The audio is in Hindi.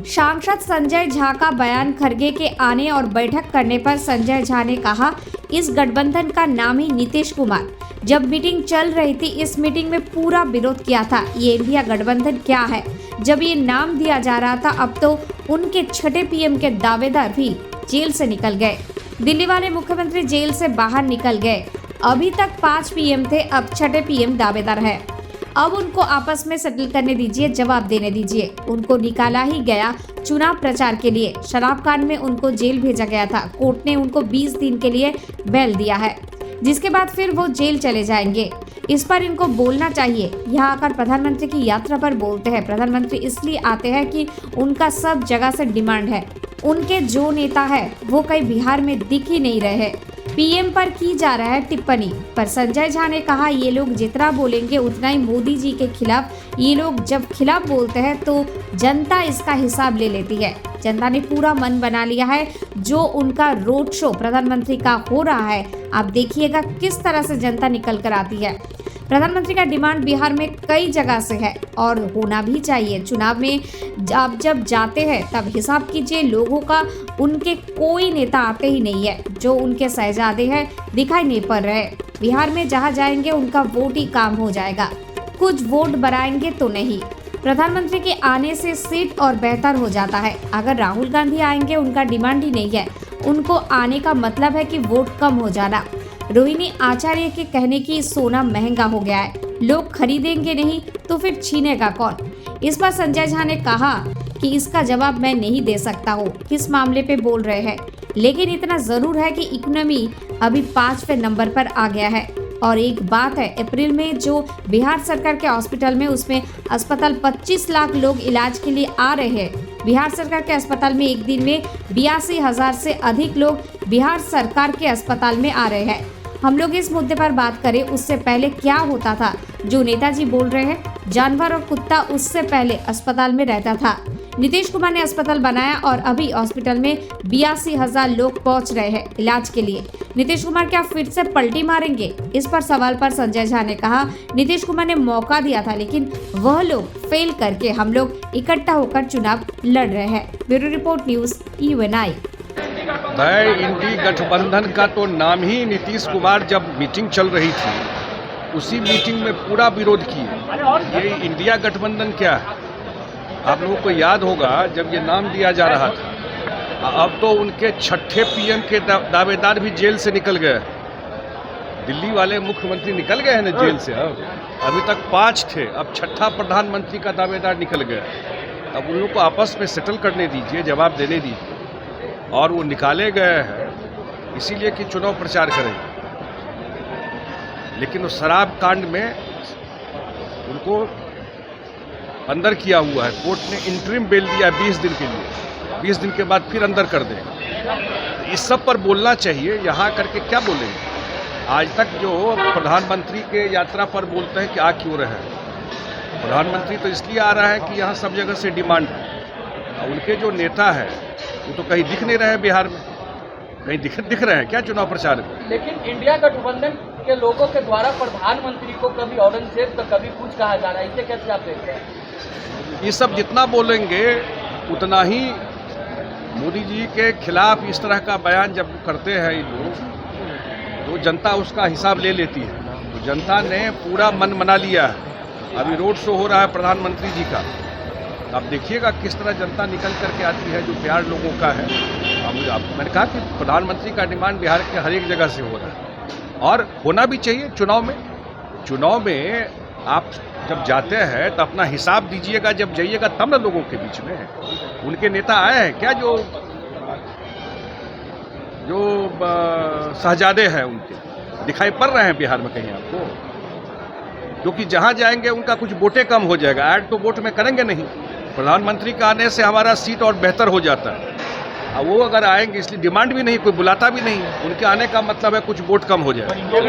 सांसद संजय झा का बयान। खरगे के आने और बैठक करने पर संजय झा ने कहा, इस गठबंधन का नाम ही नीतीश कुमार। जब मीटिंग चल रही थी, इस मीटिंग में पूरा विरोध किया था। ये इंडिया गठबंधन क्या है? जब ये नाम दिया जा रहा था, अब तो उनके छठे पीएम के दावेदार भी जेल से निकल गए। दिल्ली वाले मुख्यमंत्री जेल से बाहर निकल गए। अभी तक 5 पीएम थे, अब छठे पीएम दावेदार है। अब उनको आपस में सेटल करने दीजिए, जवाब देने दीजिए। उनको निकाला ही गया चुनाव प्रचार के लिए। शराब कांड में उनको जेल भेजा गया था। कोर्ट ने उनको 20 दिन के लिए बेल दिया है, जिसके बाद फिर वो जेल चले जाएंगे। इस पर इनको बोलना चाहिए। यहाँ आकर प्रधानमंत्री की यात्रा पर बोलते हैं। प्रधानमंत्री इसलिए आते हैं कि उनका सब जगह से डिमांड है। उनके जो नेता है वो कहीं बिहार में दिख ही नहीं रहे। पीएम पर की जा रहा है टिप्पणी। पर संजय झा ने कहा, ये लोग जितना बोलेंगे उतना ही मोदी जी के खिलाफ। ये लोग जब खिलाफ बोलते हैं तो जनता इसका हिसाब ले लेती है। जनता ने पूरा मन बना लिया है। जो उनका रोड शो प्रधानमंत्री का हो रहा है, आप देखिएगा किस तरह से जनता निकल कर आती है। प्रधानमंत्री का डिमांड बिहार में कई जगह से है और होना भी चाहिए। चुनाव में आप जब जाते हैं तब हिसाब कीजिए, लोगों का उनके कोई नेता आते ही नहीं है। जो उनके शहजादे हैं दिखाई नहीं पड़ रहे। बिहार में जहां जाएंगे उनका वोट ही काम हो जाएगा। कुछ वोट बढ़ाएंगे तो नहीं। प्रधानमंत्री के आने से सीट और बेहतर हो जाता है। अगर राहुल गांधी आएंगे, उनका डिमांड ही नहीं है। उनको आने का मतलब है कि वोट कम हो जाना। रोहिणी आचार्य के कहने की सोना महंगा हो गया है, लोग खरीदेंगे नहीं तो फिर छीनेगा कौन? इस पर संजय झा ने कहा कि इसका जवाब मैं नहीं दे सकता हूँ, किस मामले पे बोल रहे हैं। लेकिन इतना जरूर है कि इकोनॉमी अभी 5वें नंबर पर आ गया है। और एक बात है, अप्रैल में जो बिहार सरकार के हॉस्पिटल में, उसमें अस्पताल 25 लाख लोग इलाज के लिए आ रहे हैं। बिहार सरकार के अस्पताल में एक दिन में 82,000 से अधिक लोग बिहार सरकार के अस्पताल में आ रहे हैं। हम लोग इस मुद्दे पर बात करें, उससे पहले क्या होता था? जो नेताजी बोल रहे हैं, जानवर और कुत्ता उससे पहले अस्पताल में रहता था। नीतीश कुमार ने अस्पताल बनाया और अभी हॉस्पिटल में 82,000 लोग पहुंच रहे हैं इलाज के लिए। नीतीश कुमार क्या फिर से पलटी मारेंगे? इस पर सवाल पर संजय झा ने कहा, नीतीश कुमार ने मौका दिया था, लेकिन वह लोग फेल करके हम लोग इकट्ठा होकर चुनाव लड़ रहे हैं। Bureau report, news UNI। इंडी गठबंधन का तो नाम ही नीतीश कुमार जब मीटिंग चल रही थी, उसी मीटिंग में पूरा विरोध किए। ये इंडिया गठबंधन क्या है? आप लोगों को याद होगा जब ये नाम दिया जा रहा था, अब तो उनके छठे पीएम के दावेदार भी जेल से निकल गए। दिल्ली वाले मुख्यमंत्री निकल गए हैं ना जेल से। अभी तक 5 थे, अब छठा प्रधानमंत्री का दावेदार निकल गया। अब उन लोग को आपस में सेटल करने दीजिए, जवाब देने दीजिए। और वो निकाले गए हैं इसीलिए कि चुनाव प्रचार करें, लेकिन उस शराब कांड में उनको अंदर किया हुआ है। कोर्ट ने इंटरिम बेल दिया 20 दिन के लिए। 20 दिन के बाद फिर अंदर कर दें। इस सब पर बोलना चाहिए। यहाँ करके क्या बोलेंगे? आज तक जो प्रधानमंत्री के यात्रा पर बोलते हैं कि आ क्यों रहे हैं? प्रधानमंत्री तो इसलिए आ रहा है कि यहाँ सब जगह से डिमांड है। उनके जो नेता है वो तो कहीं दिख नहीं रहे हैं बिहार में। कहीं दिख रहे हैं क्या चुनाव प्रचार में? लेकिन इंडिया गठबंधन के लोगों के द्वारा प्रधानमंत्री को कभी औरंगजेब तो कभी कुछ कहा जा रहा है, इसे कैसे आप देखते हैं? ये सब जितना बोलेंगे उतना ही मोदी जी के खिलाफ इस तरह का बयान जब करते हैं ये लोग, तो जनता उसका हिसाब ले लेती है। तो जनता ने पूरा मन बना लिया है। अभी रोड शो हो रहा है प्रधानमंत्री जी का। आप देखिएगा किस तरह जनता निकल करके आती है, जो प्यार लोगों का है। मैंने कहा कि प्रधानमंत्री का डिमांड बिहार के हर एक जगह से हो रहा है और होना भी चाहिए। चुनाव में आप जब जाते हैं तो अपना हिसाब दीजिएगा। जब जाइएगा तब ना लोगों के बीच में। उनके नेता आए हैं क्या जो शहजादे हैं उनके दिखाई पड़ रहे हैं बिहार में कहीं आपको? क्योंकि जहां जाएंगे उनका कुछ वोटें कम हो जाएगा। ऐड तो वोट में करेंगे नहीं। प्रधानमंत्री का आने से हमारा सीट और बेहतर हो जाता है। अब वो अगर आएंगे, इसलिए डिमांड भी नहीं, कोई बुलाता भी नहीं। उनके आने का मतलब है कुछ वोट कम हो जाएगा।